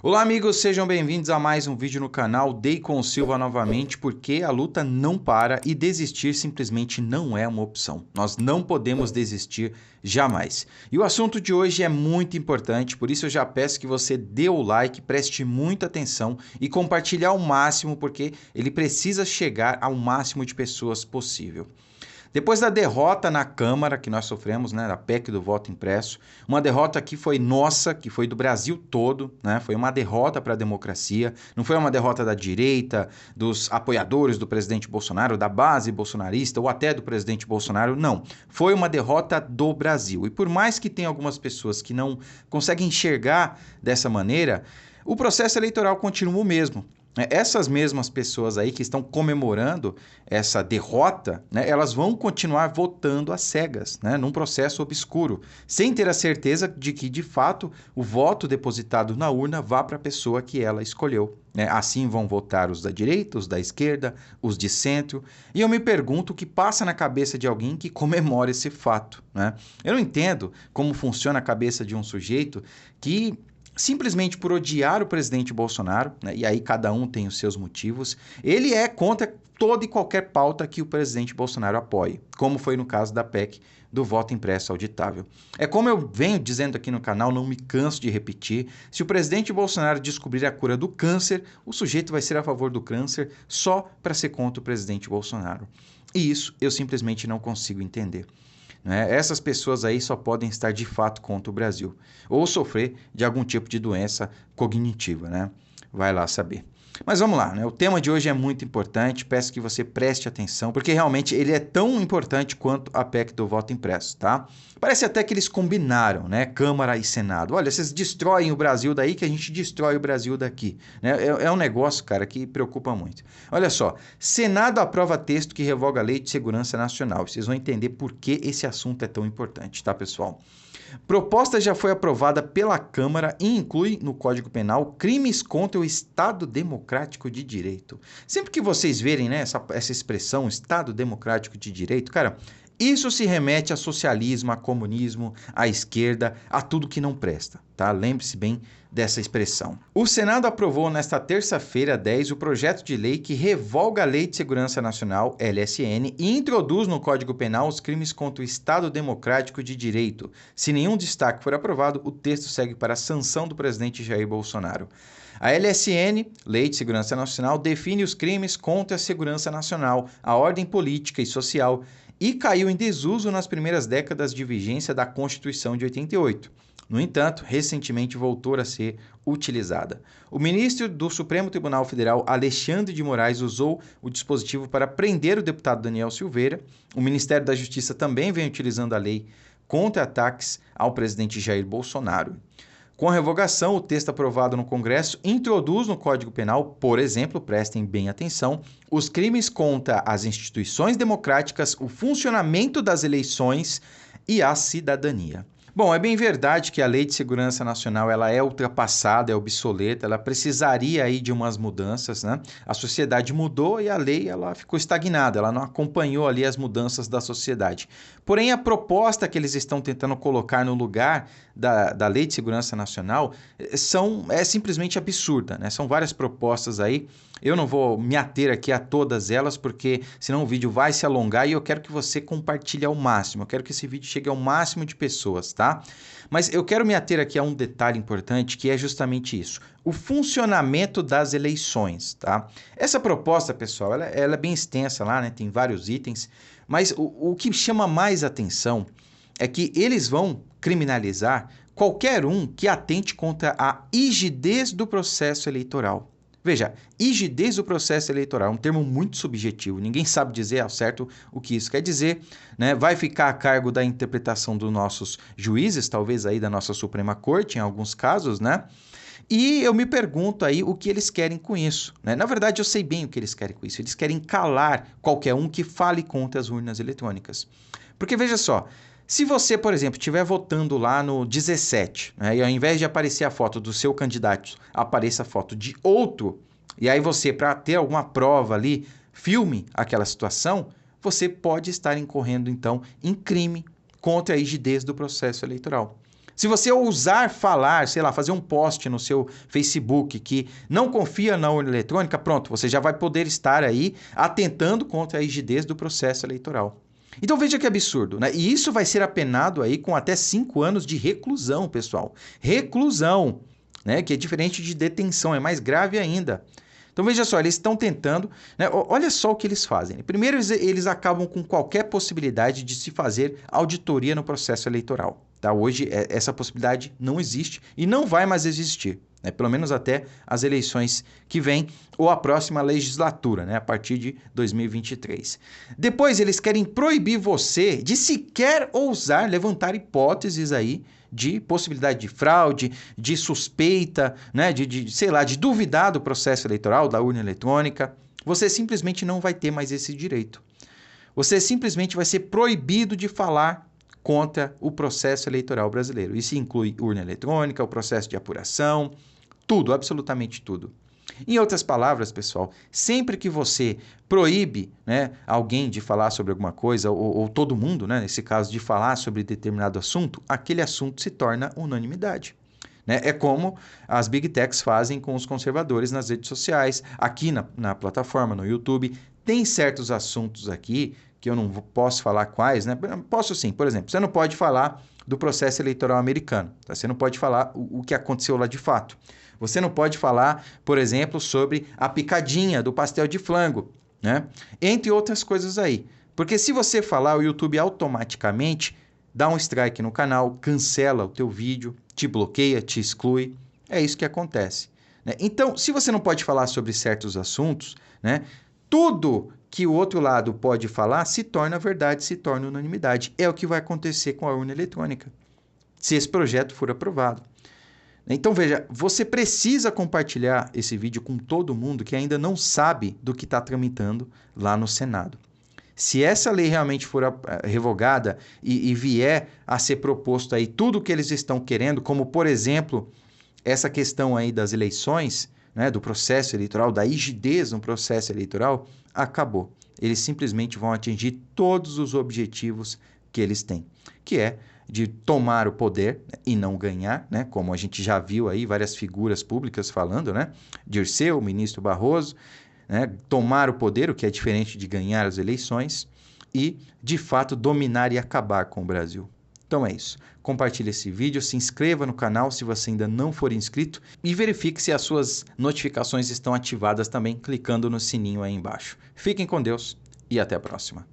Olá amigos, sejam bem-vindos a mais um vídeo no canal Deicon Silva novamente, porque a luta não para e desistir simplesmente não é uma opção. Nós não podemos desistir jamais. E o assunto de hoje é muito importante, por isso eu já peço que você dê o like, preste muita atenção e compartilhe ao máximo, porque ele precisa chegar ao máximo de pessoas possível. Depois da derrota na Câmara que nós sofremos, né, da PEC do voto impresso, uma derrota que foi nossa, que foi do Brasil todo, né, foi uma derrota para a democracia, não foi uma derrota da direita, dos apoiadores do presidente Bolsonaro, da base bolsonarista ou até do presidente Bolsonaro, não. Foi uma derrota do Brasil. E por mais que tenha algumas pessoas que não conseguem enxergar dessa maneira, o processo eleitoral continua o mesmo. Essas mesmas pessoas aí que estão comemorando essa derrota, né, elas vão continuar votando às cegas, né, num processo obscuro, sem ter a certeza de que, de fato, o voto depositado na urna vá para a pessoa que ela escolheu. Né? Assim vão votar os da direita, os da esquerda, os de centro. E eu me pergunto o que passa na cabeça de alguém que comemora esse fato. Né? Eu não entendo como funciona a cabeça de um sujeito que simplesmente por odiar o presidente Bolsonaro, né, e aí cada um tem os seus motivos, ele é contra toda e qualquer pauta que o presidente Bolsonaro apoie, como foi no caso da PEC do voto impresso auditável. É como eu venho dizendo aqui no canal, não me canso de repetir, se o presidente Bolsonaro descobrir a cura do câncer, o sujeito vai ser a favor do câncer só para ser contra o presidente Bolsonaro. E isso eu simplesmente não consigo entender. Né? Essas pessoas aí só podem estar de fato contra o Brasil ou sofrer de algum tipo de doença cognitiva, né? Vai lá saber. Mas vamos lá, né? O tema de hoje é muito importante, peço que você preste atenção, porque realmente ele é tão importante quanto a PEC do voto impresso, tá? Parece até que eles combinaram, né? Câmara e Senado. Olha, vocês destroem o Brasil daí que a gente destrói o Brasil daqui. Né? É um negócio, cara, que preocupa muito. Olha só, Senado aprova texto que revoga a Lei de Segurança Nacional. Vocês vão entender por que esse assunto é tão importante, tá, pessoal? Proposta já foi aprovada pela Câmara e inclui no Código Penal crimes contra o Estado Democrático de Direito. Sempre que vocês verem, né, essa expressão, Estado Democrático de Direito, cara, isso se remete a socialismo, a comunismo, à esquerda, a tudo que não presta, tá? Lembre-se bem dessa expressão. O Senado aprovou nesta terça-feira, 10, o projeto de lei que revoga a Lei de Segurança Nacional, LSN, e introduz no Código Penal os crimes contra o Estado Democrático de Direito. Se nenhum destaque for aprovado, o texto segue para a sanção do presidente Jair Bolsonaro. A LSN, Lei de Segurança Nacional, define os crimes contra a segurança nacional, a ordem política e social, e caiu em desuso nas primeiras décadas de vigência da Constituição de 88. No entanto, recentemente voltou a ser utilizada. O ministro do Supremo Tribunal Federal, Alexandre de Moraes, usou o dispositivo para prender o deputado Daniel Silveira. O Ministério da Justiça também vem utilizando a lei contra ataques ao presidente Jair Bolsonaro. Com a revogação, o texto aprovado no Congresso introduz no Código Penal, por exemplo, prestem bem atenção, os crimes contra as instituições democráticas, o funcionamento das eleições e a cidadania. Bom, é bem verdade que a Lei de Segurança Nacional ela é ultrapassada, é obsoleta, ela precisaria aí de umas mudanças, né? A sociedade mudou e a lei ela ficou estagnada, ela não acompanhou ali as mudanças da sociedade. Porém, a proposta que eles estão tentando colocar no lugar da Lei de Segurança Nacional é simplesmente absurda, né? São várias propostas aí. Eu não vou me ater aqui a todas elas, porque senão o vídeo vai se alongar e eu quero que você compartilhe ao máximo. Eu quero que esse vídeo chegue ao máximo de pessoas, tá? Mas eu quero me ater aqui a um detalhe importante, que é justamente isso. O funcionamento das eleições, tá? Essa proposta, pessoal, ela é bem extensa lá, né? Tem vários itens, mas o que chama mais atenção é que eles vão criminalizar qualquer um que atente contra a rigidez do processo eleitoral. Veja, rigidez do processo eleitoral é um termo muito subjetivo, ninguém sabe dizer ao certo o que isso quer dizer, né? Vai ficar a cargo da interpretação dos nossos juízes, talvez aí da nossa Suprema Corte, em alguns casos, né? E eu me pergunto aí o que eles querem com isso, né? Na verdade, eu sei bem o que eles querem com isso, eles querem calar qualquer um que fale contra as urnas eletrônicas. Porque veja só, se você, por exemplo, estiver votando lá no 17, né, e ao invés de aparecer a foto do seu candidato, apareça a foto de outro, e aí você, para ter alguma prova ali, filme aquela situação, você pode estar incorrendo, então, em crime contra a rigidez do processo eleitoral. Se você ousar falar, sei lá, fazer um post no seu Facebook que não confia na urna eletrônica, pronto, você já vai poder estar aí atentando contra a rigidez do processo eleitoral. Então veja que absurdo, né? E isso vai ser apenado aí com até 5 anos de reclusão, pessoal. Reclusão, né? Que é diferente de detenção, é mais grave ainda. Então veja só, eles estão tentando, né? Olha só o que eles fazem. Primeiro, eles acabam com qualquer possibilidade de se fazer auditoria no processo eleitoral. Tá? Hoje essa possibilidade não existe e não vai mais existir, né? Pelo menos até as eleições que vêm ou a próxima legislatura, né? A partir de 2023. Depois eles querem proibir você de sequer ousar levantar hipóteses aí de possibilidade de fraude, de suspeita, né, sei lá, de duvidar do processo eleitoral, da urna eletrônica. Você simplesmente não vai ter mais esse direito. Você simplesmente vai ser proibido de falar contra o processo eleitoral brasileiro. Isso inclui urna eletrônica, o processo de apuração, tudo, absolutamente tudo. Em outras palavras, pessoal, sempre que você proíbe, né, alguém de falar sobre alguma coisa, ou todo mundo, né, nesse caso, de falar sobre determinado assunto, aquele assunto se torna unanimidade. Né? É como as Big Techs fazem com os conservadores nas redes sociais, aqui na plataforma, no YouTube. Tem certos assuntos aqui que eu não posso falar quais, né? Posso sim, por exemplo, você não pode falar do processo eleitoral americano, tá? Você não pode falar o que aconteceu lá de fato. Você não pode falar, por exemplo, sobre a picadinha do pastel de flango, né? Entre outras coisas aí. Porque se você falar, o YouTube automaticamente dá um strike no canal, cancela o teu vídeo, te bloqueia, te exclui. É isso que acontece, né? Então, se você não pode falar sobre certos assuntos, né, tudo que o outro lado pode falar se torna verdade, se torna unanimidade. É o que vai acontecer com a urna eletrônica, se esse projeto for aprovado. Então veja, você precisa compartilhar esse vídeo com todo mundo que ainda não sabe do que está tramitando lá no Senado. Se essa lei realmente for revogada e vier a ser proposto aí tudo o que eles estão querendo, como por exemplo, essa questão aí das eleições, né, do processo eleitoral, da rigidez no processo eleitoral, acabou. Eles simplesmente vão atingir todos os objetivos que eles têm, que é de tomar o poder e não ganhar, né? Como a gente já viu aí várias figuras públicas falando, né? Dirceu, o ministro Barroso, né? Tomar o poder, o que é diferente de ganhar as eleições, e, de fato, dominar e acabar com o Brasil. Então é isso. Compartilhe esse vídeo, se inscreva no canal se você ainda não for inscrito e verifique se as suas notificações estão ativadas também, clicando no sininho aí embaixo. Fiquem com Deus e até a próxima.